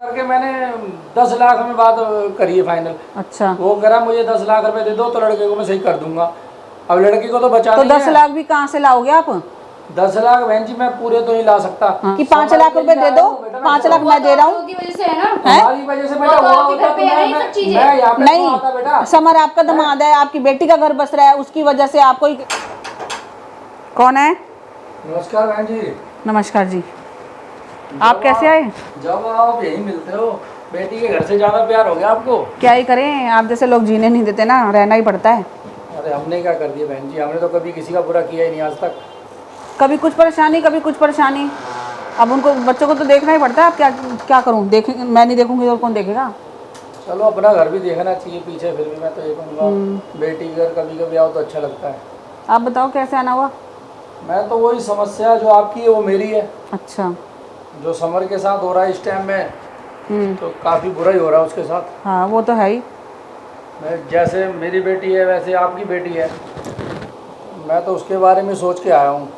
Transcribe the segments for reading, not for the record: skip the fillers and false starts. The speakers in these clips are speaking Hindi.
करके मैंने 10 लाख में बात करी है फाइनल। अच्छा, वो कह रहा मुझे 10 लाख रुपए दे दो तो लड़के को मैं सही कर दूंगा। अब लड़की को तो बचा तो नहीं 10 है। लाख भी कहाँ से लाओगे आप? 10 लाख बहन जी मैं पूरे तो नहीं ला सकता। हाँ, कि 5 लाख रुपए दे दो, 5 लाख मैं दे रहा हूँ। की वजह से है ना, हमारी वजह से बेटा हुआ होता तो मैं यहाँ पे क्यों आता बेटा? नहीं, समर आपका दामाद है, आपकी बेटी का घर बस रहा है, उसकी वजह से आपको ही। कौन है? नमस्कार बहन जी। नमस्कार जी, आप कैसे आए? जब आप यही मिलते हो, बेटी के घर से ज्यादा प्यार हो गया आपको। क्या ही करें, आप जैसे लोग जीने नहीं देते ना, रहना ही पड़ता है। अरे हमने क्या कर दिया बहन जी, हमने तो कभी किसी का बुरा किया ही नहीं आज तक। कभी कुछ परेशानी, कभी कुछ परेशानी। अब उनको बच्चों को तो देखना ही पड़ता है। अब क्या क्या करूं, देख मैं नहीं देखूंगी तो कौन देखेगा? चलो अपना घर भी देखना चाहिए पीछे, फिर भी मैं तो ये कहूँगा बेटी के घर कभी कभी आओ तो अच्छा लगता है। आप बताओ कैसे आना हुआ? मैं तो वही समस्या जो आपकी है वो मेरी है। अच्छा, जो समर के साथ हो रहा है इस टाइम में तो काफ़ी बुरा ही हो रहा है उसके साथ। हाँ वो तो है ही। मैं जैसे मेरी बेटी है वैसे आपकी बेटी है, मैं तो उसके बारे में सोच के आया हूँ।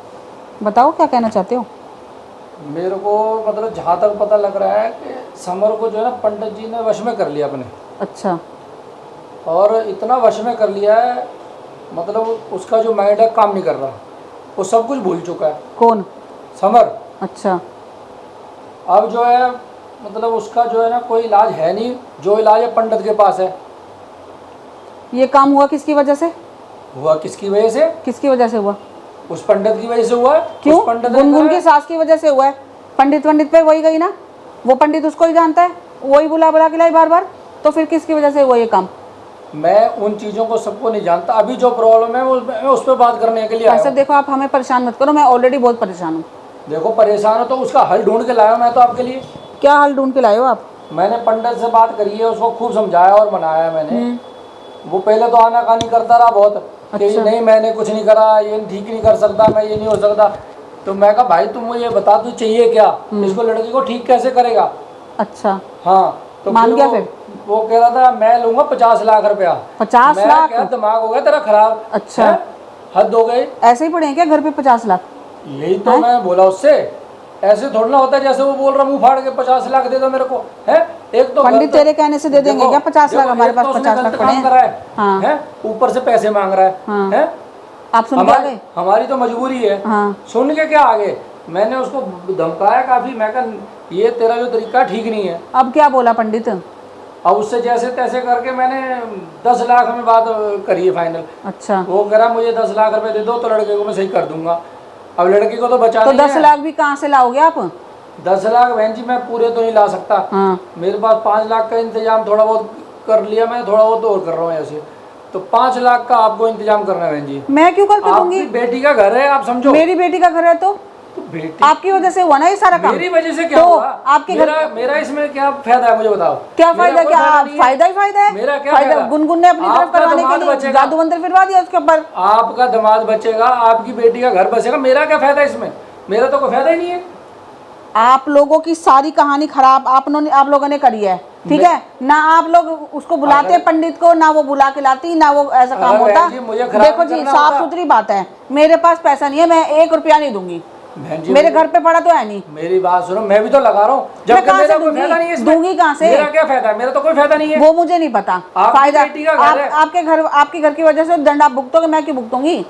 बताओ क्या कहना चाहते हो? मेरे को मतलब जहाँ तक पता लग रहा है कि समर को जो है ना पंडित जी ने वश में कर लिया अपने। अच्छा, और इतना वश में कर लिया है मतलब उसका जो माइंड है काम नहीं कर रहा, वो सब कुछ भूल चुका है। कौन? समर। अच्छा, अब जो है मतलब उसका जो है ना कोई इलाज है नहीं, जो इलाज है पंडित के पास है। ये काम हुआ किसकी वजह से? हुआ किसकी वजह से? किसकी वजह से हुआ? उस पंडित की वजह से हुआ है। क्यों? उस पंडित ने गुनगुन करा की सास की वजह से हुआ है। पंडित पे वही गई ना, वो पंडित उसको ही जानता है, वही बुला बुला के लाई बार बार। तो फिर किसकी वजह से हुआ ये काम? मैं उन चीज़ों को सबको नहीं जानता, अभी जो प्रॉब्लम है वो मैं उस पर बात करने के लिए आया ऐसा हूँ। देखो, आप हमें परेशान मत करो, मैं ऑलरेडी बहुत परेशान हूँ। देखो परेशान हो तो उसका हल ढूंढ के लाया हूं मैं तो आपके लिए। क्या हल ढूंढ के लाए हो आप? मैंने पंडित से बात करी है, उसको खूब समझाया और मनाया मैंने। वो पहले तो आनाकानी करता रहा बहुत कि अच्छा। नहीं मैंने कुछ नहीं करा, ये ठीक नहीं कर सकता, मैं ये नहीं हो सकता। तो मैं कहा भाई तुम मुझे बता तू चाहिए क्या, इसको लड़की को ठीक कैसे करेगा। अच्छा, हाँ तो मान गया फिर? वो कह रहा था मैं लूंगा 50 लाख रुपया। 50 लाख? क्या दिमाग हो गया तेरा खराब? अच्छा। है? हद हो गई। ऐसे ही पड़े हैं क्या घर पे 50 लाख? यही तो मैं बोला उससे, ऐसे थोड़ा ना होता है जैसे वो बोल रहा मुंह फाड़ के 50 लाख दे दो मेरे को। है एक तो पंडित तेरे कहने से दे देंगे क्या 50 लाख? हमारे पास 50 लाख पड़े हैं। हाँ। है ऊपर से पैसे मांग रहा है। हाँ। है आप सुन के आ गए? हमारी तो मजबूरी है। हाँ। सुन के क्या आगे, मैंने उसको धमकाया काफी, मैं कहा ये तेरा जो तरीका ठीक नहीं है। अब क्या बोला पंडित? अब उससे जैसे तैसे करके मैंने 10 लाख में बात करी है फाइनल। अच्छा, वो कह रहा मुझे 10 लाख रुपए दे दो तो लड़के को मैं सही कर दूंगा। अब लड़की को तो बचा तो नहीं 10 है। लाख भी कहाँ से लाओगे आप? 10 लाख बहन जी मैं पूरे तो नहीं ला सकता। हाँ। मेरे पास 5 लाख का इंतजाम थोड़ा बहुत कर लिया, मैं थोड़ा बहुत और कर रहा हूँ ऐसे। तो 5 लाख का आपको इंतजाम करना है बहन जी। मैं क्यों करके दूंगी? आपकी बेटी का घर है, आप समझो। मेरी बेटी का घर है तो बेटी आपकी वजह से हुआ ना ये सारा काम। मेरी वजह से क्या तो हुआ? आपके घर मेरा इसमें क्या फायदा है मुझे बताओ? क्या मेरा फायदा? कोई क्या फायदा नहीं है। फायदा ही फायदा है? मेरा क्या फायदा? फायदा? गुनगुन ने अपनी तरफ आपका करवाने दामाद के लिए बचेगा। जादू मंत्र फिरवा दिया उसके ऊपर। आपका दामाद बचेगा, आपकी बेटी का घर बचेगा, मेरा क्या फायदा इसमें? मेरा तो कोई फायदा ही नहीं है। आप लोगों की सारी कहानी खराब आप लोगों ने करी है, ठीक है ना? आप लोग उसको बुलाते पंडित को, ना वो बुला के लाती, ना वो ऐसा काम होता। देखो जी, साफ सुथरी बात है, मेरे पास पैसा नहीं है, मैं 1 रुपया नहीं दूंगी। मेरे घर पे पड़ा तो है नहीं। मेरी बात सुनो, मैं भी तो लगा रहा हूँ, मैं कहाँ से दूंगी कहाँ से? मेरा क्या फायदा है? मेरा तो कोई फायदा नहीं है। वो मुझे नहीं पता फायदा। आपके घर की वजह से दंड आप भुगतोगे, मैं क्यों भुगतूंगी?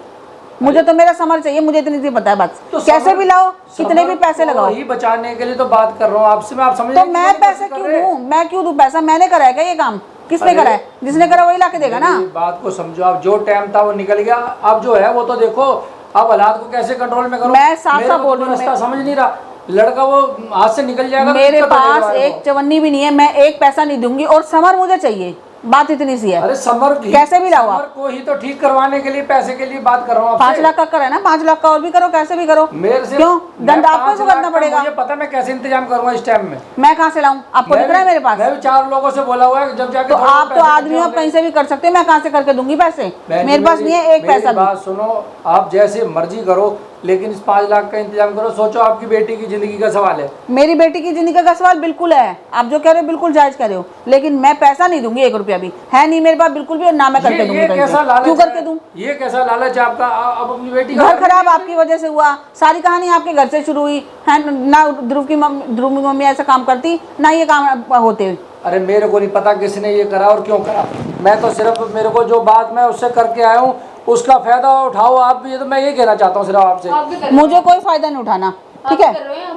मुझे तो मेरा समर चाहिए, मुझे इतनी सी पता है बस। तो कैसे भी लाओ, कितने भी पैसे लगाओ, ही बचाने के लिए तो बात कर रहा हूँ आपसे। मैं आप समझ तो मैं पैसे क्यों दूं? मैं क्यों दूं पैसा? मैंने करा है क्या ये काम? किसने करा है? जिसने करा वही लाके देगा ना। बात को समझो आप, जो टाइम था वो निकल गया, अब जो है वो तो देखो। अब हालात को कैसे कंट्रोल में करो? मैं साफ साफ बोल रही हूँ, रास्ता समझ नहीं रहा, लड़का वो हाथ से निकल जाएगा। मेरे पास एक चवन्नी भी नहीं है, मैं 1 पैसा नहीं दूंगी, और समर मुझे चाहिए, बात इतनी सी है। अरे समर कैसे भी लाओ, समर को ही तो ठीक करवाने के लिए पैसे के लिए बात कर रहा हूँ। 5 लाख का करे ना, 5 लाख का और भी करो, कैसे भी करो। मेरे से क्यों? दंड आपको तो करना पड़ेगा। मुझे पता मैं कैसे इंतजाम करूंगा इस टाइम में। मैं कहाँ से लाऊं? आपको दिख रहा है मेरे पास? मैं भी 4 लोगों से बोला हुआ है, जब जाके तो आप तो आदमी हो, कहीं से भी कर सकते हो, मैं कहाँ से करके दूंगी पैसे? मेरे पास नहीं है 1 पैसा भी। बात सुनो, आप जैसे मर्जी करो, लेकिन इस 5 लाख का इंतजाम करो। सोचो आपकी बेटी की जिंदगी का सवाल है। मेरी बेटी की जिंदगी का सवाल बिल्कुल है, आप जो कह रहे हो बिल्कुल जायज कह रहे हो, लेकिन मैं पैसा नहीं दूंगी 1 रुपया भी, है नहीं मेरे पास बिल्कुल भी, और ना मैं करके दूंगी। ये कैसा लालच क्यों करके दूं? ये कैसा लालच है आपका? आप अपनी बेटी घर खराब आपकी वजह से हुआ, सारी कहानी आपके घर से शुरू हुई है ना। ध्रुव की मम्मी ऐसा काम करती ना, ये काम होते। अरे मेरे को नहीं पता किसने ये करा और क्यों करा, मैं तो सिर्फ मेरे को जो बात मैं उससे करके आया हूँ उसका फायदा उठाओ आप भी। ये तो मैं ये कहना चाहता हूँ सिर्फ आपसे। मुझे कोई फायदा नहीं उठाना, ठीक है।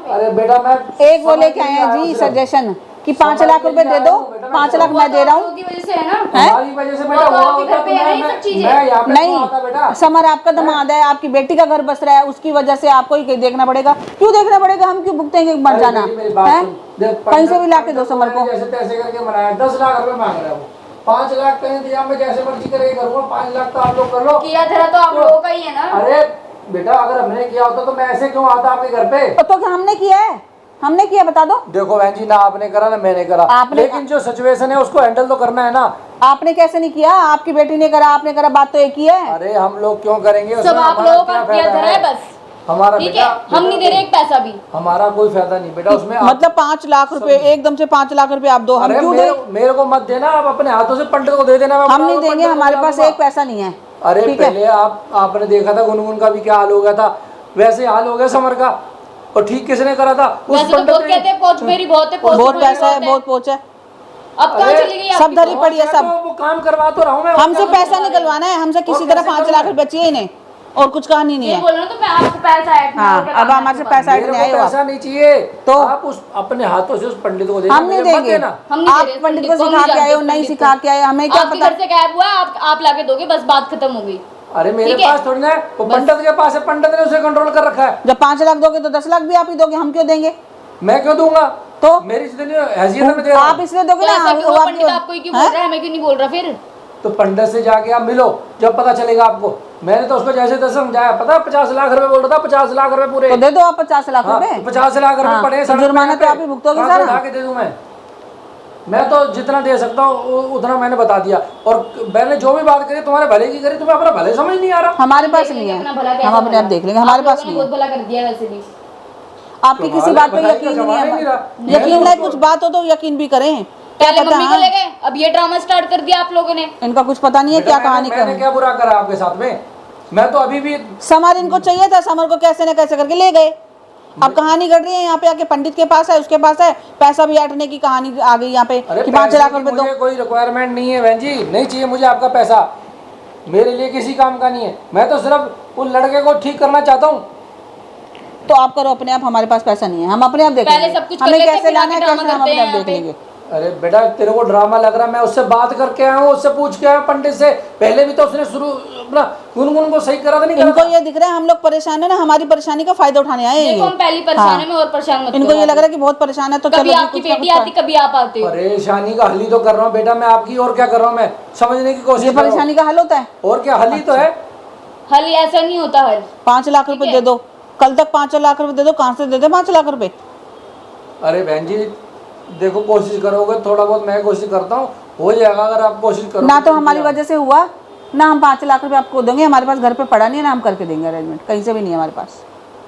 अरे बेटा मैं एक वो लेके आए हैं जी सजेशन कि 5 लाख रुपए दे दो, 5 लाख मैं दे रहा हूँ। हमारी वजह से बेटा हुआ होता तो मैं यहाँ पे क्यों आता बेटा? नहीं, समर आपका दामाद है, आपकी बेटी का घर बस रहा है, उसकी वजह से आपको ही देखना पड़ेगा। क्यों देखना पड़ेगा? हम क्यों भुगतेंगे मर जाना है? कहीं से भी लाके दो समर को। जैसे तैसे करके मनाया, 10 लाख रुपए मांग रहा है वो। 5 लाख का इंतजाम मैं जैसे मर्जी करके करूँगा, 5 लाख तो आप लोग कर लो। किया धरा तो आप लोगों का ही है ना। अरे बेटा अगर हमने किया होता तो मैं ऐसे क्यों आता आपके घर पे? तो क्या हमने किया है? हमने किया, बता दो। देखो बहन जी, ना आपने करा ना मैंने करा, लेकिन जो सिचुएशन है उसको हैंडल तो करना है ना। आपने कैसे नहीं किया? आपकी बेटी ने करा, आपने करा, बात तो एक ही है। अरे हम लोग क्यों करेंगे? सब आप लोगों का किया धरा है बस, हमारा ठीक है। हम नहीं दे रहे एक पैसा भी, हमारा कोई फायदा नहीं बेटा उसमें। मतलब 5 लाख रुपए एकदम से 5 लाख रुपए आप दो, हम क्यों दे? मेरे को मत देना, आप अपने हाथों से पंडित को दे देना। हम नहीं देंगे, हमारे पास एक पैसा नहीं है। अरे पहले आपने देखा था गुनगुन का भी क्या हाल हो गया था, वैसे हाल हो गया समर का। और ठीक किसने करा था? वैसे तो बहुत कहते हैं पोच मेरी बहुत है, बहुत पैसा है, बहुत पोच है। अब कहाँ चली गई? सब धरी पड़ी है सब। वो काम करवा तो रहा हूं मैं। हमसे पैसा निकलवाना है, हमसे किसी तरह 5 लाख रुपए चाहिए इन्हें, और कुछ कहानी नहीं है। बोल रहा हूं तो मैं आपको पैसा ऐड नहीं हाँ, अब हमारे से पैसा ऐड नहीं आएगा। पैसा नहीं चाहिए तो आप उस अपने हाथों से उस पंडित को देना। हम नहीं देंगे। आप पंडित को सिखा के आए हो, नहीं सिखा के आए, हमें क्या आपके पता? घर से गायब हुआ, आप लाके दोगे, बस बात खत्म हो गई। अरे मेरे पास थोड़ी ना है, वो पंडित के पास है, पंडित ने उसे कंट्रोल कर रखा है। जब 5 लाख दोगे तो 10 लाख भी आप ही दोगे, हम क्यों देंगे? मैं क्यों दूंगा? तो मेरी जितनी हैसियत में दे रहा हूं। आप इसलिए दोगे ना, पंडित आपको ही क्यों बोल रहा है, हमें क्यों नहीं बोल रहा फिर? तो पंडित से जाके आप मिलो, जब पता चलेगा आपको। मैंने तो उसको जैसे तैसे समझाया, पता 50 लाख रुपए बोल रहा था, 50 लाख रुपए पूरे। तो दे दो आप 50 लाख रुपए। 50 लाख रुपए पड़े, जुर्माना तो आप ही भुगतोगे सारा। उठा के दे दूं मैं तो जितना दे सकता हूँ उतना मैंने बता दिया। और मैंने जो भी बात करी तुम्हारे भले की करी, तुम्हें अपना भले समझ नहीं आ रहा। हमारे पास नहीं है, हम अपने आप देख लेंगे, हमारे पास नहीं है। बहुत भला कर दिया वैसे भी। आपकी किसी बात पे यकीन नहीं है, यकीन नहीं, कुछ बात हो तो यकीन भी करें। क्या पहले पता मम्मी को ले गए, अब ये ड्रामा स्टार्ट कर दिया आप लोगों ने। इनका कुछ पता नहीं है क्या कहानी मैंने क्या बुरा करा आपके साथ में? मैं तो अभी भी समर इनको चाहिए था, समर को कैसे न कैसे करके ले गए। अब कहानी घट रही है यहाँ पे आके, पंडित के पास है, उसके पास है, पैसा भी ऐटने की कहानी आ गई यहाँ पे कि 5 लाख रुपए दो। मुझे कोई रिक्वायरमेंट नहीं है बहन जी, नहीं चाहिए मुझे आपका पैसा, मेरे लिए किसी काम का नहीं है। मैं तो सिर्फ उस लड़के को ठीक करना चाहता हूँ। तो आप करो अपने आप, हमारे पास पैसा नहीं है, हम अपने आप देख पहले लेंगे सब कुछ हमें कर लेते कैसे हैं, लाना है, फिर कैसे हम ड्रामा अपने आप करते देख हैं लेंगे। अरे बेटा तेरे को ड्रामा लग रहा है, मैं उससे बात करके आया हूँ, उससे पूछ के आया पंडित से। पहले भी तो उसने शुरू अपना गुनगुन को सही करा था, नहीं करा इनको था? ये दिख रहा है हम लोग परेशान है ना, हमारी परेशानी का फायदा उठाने आए हैं देखो हम पहली परेशान है, मैं और परेशान मत इनको करो। ये लग रहा है कि बहुत परेशान है, तो कभी चलो आपकी बेटी आती, कभी आप आते हो। परेशानी का हल ही तो कर रहा हूँ बेटा मैं आपकी, और क्या कर रहा हूँ मैं समझने की कोशिश ये कर रहा हूँ। परेशानी का हल होता है? और क्या हल ही तो है। हल ऐसा नहीं होता हल। 5 लाख रुपए दे दो, कल तक 5 लाख रुपए दे दो, कहाँ से दे दे 5 लाख रुपए? अरे बहन जी देखो, कोशिश करोगे थोड़ा बहुत, मैं कोशिश करता हूँ, हो जाएगा अगर आप कोशिश करो। ना तो हमारी वजह से हुआ ना, हम 5 लाख रुपए आपको देंगे, हमारे पास घर पे पड़ा नहीं है ना, हम करके देंगे अरेंजमेंट, कहीं से भी नहीं है हमारे पास।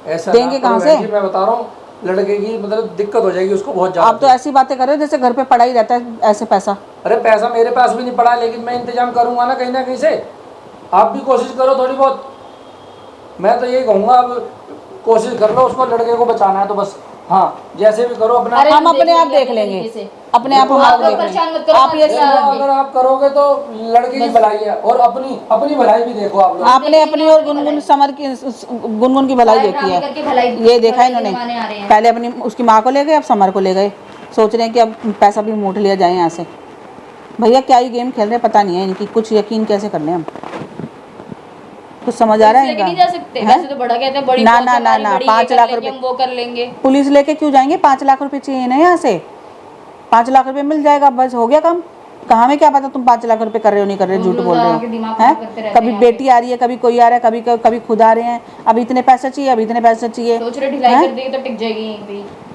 ऐसा देंगे कहाँ से? मैं बता रहा हूँ, लड़के की मतलब दिक्कत हो जाएगी उसको बहुत ज्यादा। आप तो ऐसी बातें कर रहे हो जैसे घर पे पड़ा ही रहता है ऐसे पैसा। अरे पैसा मेरे पास भी नहीं पड़ा, लेकिन मैं इंतजाम करूंगा ना कहीं से। आप भी कोशिश करो थोड़ी बहुत, मैं तो यही कहूँगा, अब कोशिश कर लो, उसको लड़के को बचाना है तो बस। हाँ जैसे भी करो अपना, हम अपने आप देख लेंगे, अपने आप हम आप लोग देख परेशान लेंगे। मत करो, आप ये अगर आप करोगे तो लड़के की भलाई है, और अपनी भलाई भी देखो आप लोग। आपने अपनी और गुनगुन समर की, गुनगुन की भलाई देखी है, ये देखा है इन्होंने। पहले अपनी उसकी माँ को ले गए, अब समर को ले गए, सोच रहे हैं कि अब पैसा भी मूठ लिया जाए यहाँ से। भैया क्या ही गेम खेल रहे हैं पता नहीं है इनकी, कुछ यकीन कैसे करने हम, कुछ समझ आ रहा है इनका? नहीं जा सकते वैसे तो, बड़ा कहते हैं बड़ी ना ना ना ना, 5 लाख रुपए वो कर लेंगे। पुलिस लेके क्यों जाएंगे? 5 लाख रुपए चाहिए ना यहाँ से, 5 लाख रुपए मिल जाएगा, बस हो गया काम। कहाँ में क्या पता तुम 5 लाख रुपए कर रहे हो नहीं कर रहे, झूठ बोल रहे हो हैं? कभी बेटी आ रही है, कभी कोई आ रहा है, कभी खुद आ रहे हैं, अब इतने पैसे चाहिए, अब इतने पैसे चाहिए। सोच रहे ढिलाई कर देगी तो टिक जाएगी यहीं पे।